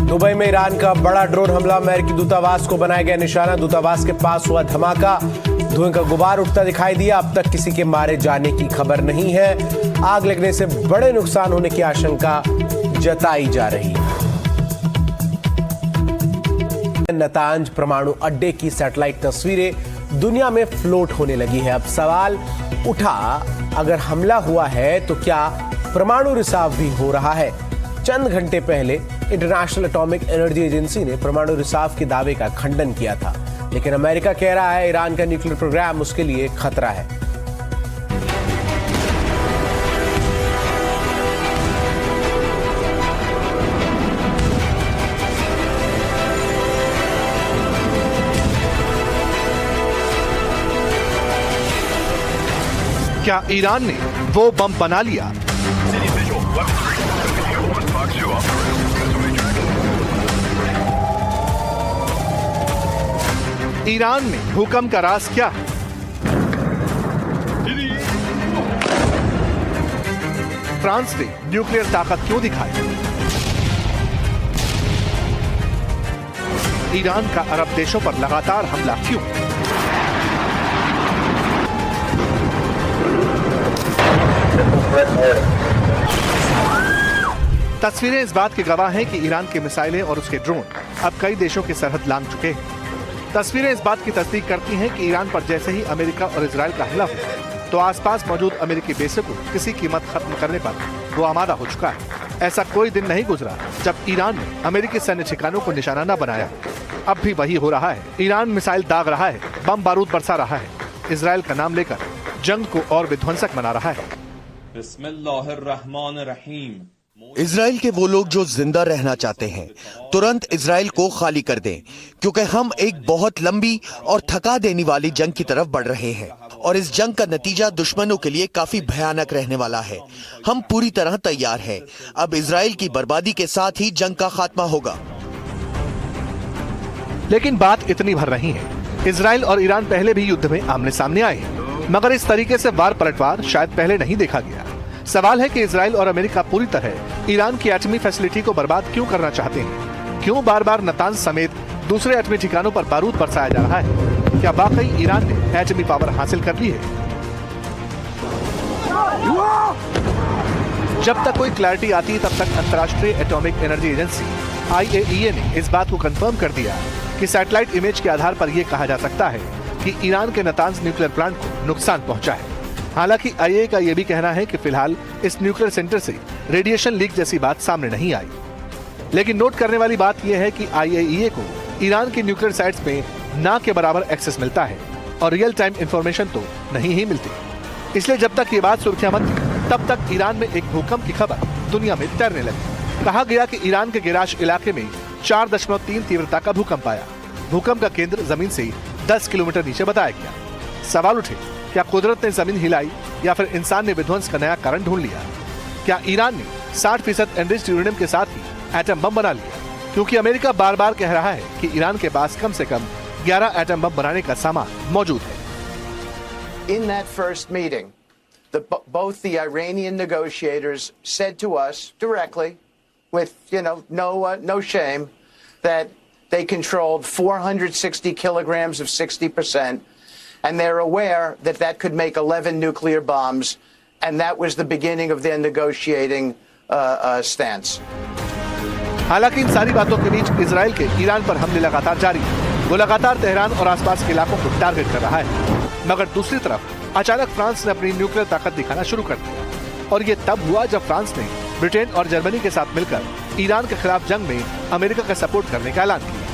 Dubai में Iran का बड़ा ड्रोन हमला, अमेरिकी दूतावास को बनाया गया निशाना। दूतावास के पास हुआ धमाका, धुएं का गुबार उठता दिखाई दिया। अब तक किसी के मारे जाने की खबर नहीं है। आग लगने से बड़े नुकसान होने की आशंका जताई जा रही है। नतांज परमाणु अड्डे की सैटेलाइट तस्वीरें दुनिया में फ्लोट होने लगी है। अब सवाल उठा, अगर हमला हुआ है तो क्या परमाणु रिसाव भी हो रहा है? चंद घंटे पहले इंटरनेशनल एटॉमिक एनर्जी एजेंसी ने परमाणु रिसाव के दावे का खंडन किया था, लेकिन अमेरिका कह रहा है ईरान का न्यूक्लियर प्रोग्राम उसके लिए खतरा है। क्या ईरान ने वो बम बना लिया? ईरान में भूकंप का राज क्या है? फ्रांस ने न्यूक्लियर ताकत क्यों दिखाई? ईरान का अरब देशों पर लगातार हमला क्यों? तस्वीरें इस बात की गवाह हैं कि ईरान की मिसाइलें और उसके ड्रोन अब कई देशों की सरहद लांघ चुके हैं। तस्वीरें इस बात की तस्दीक करती हैं कि ईरान पर जैसे ही अमेरिका और इजराइल का हमला हुआ तो आसपास मौजूद अमेरिकी बेसों को किसी कीमत खत्म करने पर वो आमादा हो चुका है। ऐसा कोई दिन नहीं गुजरा जब ईरान ने अमेरिकी सैन्य ठिकानों को निशाना न बनाया। अब भी वही हो रहा है। ईरान मिसाइल दाग रहा है, बम बारूद बरसा रहा है, इजराइल का नाम लेकर जंग को और विध्वंसक बना रहा है। बिस्मिल्लाहिर्रहमानिर्रहीम। इजराइल के वो लोग जो जिंदा रहना चाहते हैं तुरंत इजराइल को खाली कर दें, क्योंकि हम एक बहुत लंबी और थका देने वाली जंग की तरफ बढ़ रहे हैं और इस जंग का नतीजा दुश्मनों के लिए काफी भयानक रहने वाला है। हम पूरी तरह तैयार हैं। अब इजराइल की बर्बादी के साथ ही जंग का खात्मा होगा। लेकिन बात इतनी भर नहीं है। इजराइल और ईरान पहले भी युद्ध में आमने सामने आए हैं, मगर इस तरीके से वार पलटवार शायद पहले नहीं देखा गया। सवाल है कि इजराइल और अमेरिका पूरी तरह ईरान की एटमी फैसिलिटी को बर्बाद क्यों करना चाहते हैं? क्यों बार बार नतांज समेत दूसरे एटमी ठिकानों पर बारूद बरसाया जा रहा है? क्या वाकई ईरान ने एटमी पावर हासिल कर ली है? जब तक कोई क्लैरिटी आती है तब तक अंतर्राष्ट्रीय एटॉमिक एनर्जी एजेंसी IAEA ने इस बात को कंफर्म कर दिया कि सैटेलाइट इमेज के आधार पर यह कहा जा सकता है कि ईरान के नतांज न्यूक्लियर प्लांट को नुकसान पहुंचा है। हालांकि IAEA का यह भी कहना है कि फिलहाल इस न्यूक्लियर सेंटर से रेडिएशन लीक जैसी बात सामने नहीं आई। लेकिन नोट करने वाली बात यह है कि IAEA को ईरान की न्यूक्लियर साइट्स में ना के बराबर एक्सेस मिलता है और रियल टाइम इंफॉर्मेशन तो नहीं ही मिलती। इसलिए जब तक ये बात सुर्खियां में थी तब तक ईरान में एक भूकंप की खबर दुनिया में तैरने लगी। कहा गया कि ईरान के गिराश इलाके में 4.3 तीव्रता का भूकंप आया। भूकंप का केंद्र जमीन से 10 किलोमीटर नीचे बताया गया। सवाल उठे, क्या कुदरत ने जमीन हिलाई या फिर इंसान ने विध्वंस का नया कारण ढूंढ लिया? क्या ईरान ने 60% एनरिच्ड यूरेनियम के साथ ही एटम बम बना लिया? क्योंकि अमेरिका बार बार कह रहा है कि ईरान के पास कम से कम 11 एटम बम बनाने का सामान मौजूद है। In that first meeting, both the Iranian negotiators said to us directly, with no shame, that they controlled 460 kilograms of 60%. And they're aware that that could make 11 nuclear bombs, and that was the beginning of their negotiating stance. हालांकि इन सारी बातों के बीच Israel के Iran पर हमले लगातार जारी हैं। वो लगातार तेहरान और आसपास के इलाकों को टारगेट कर रहा है। मगर दूसरी तरफ अचानक फ्रांस ने अपनी न्यूक्लियर ताकत दिखाना शुरू कर दिया और ये तब हुआ जब फ्रांस ने ब्रिटेन और जर्मनी के साथ मिलकर ईरान के खिलाफ जंग में अमेरिका का सपोर्ट करने का ऐलान किया।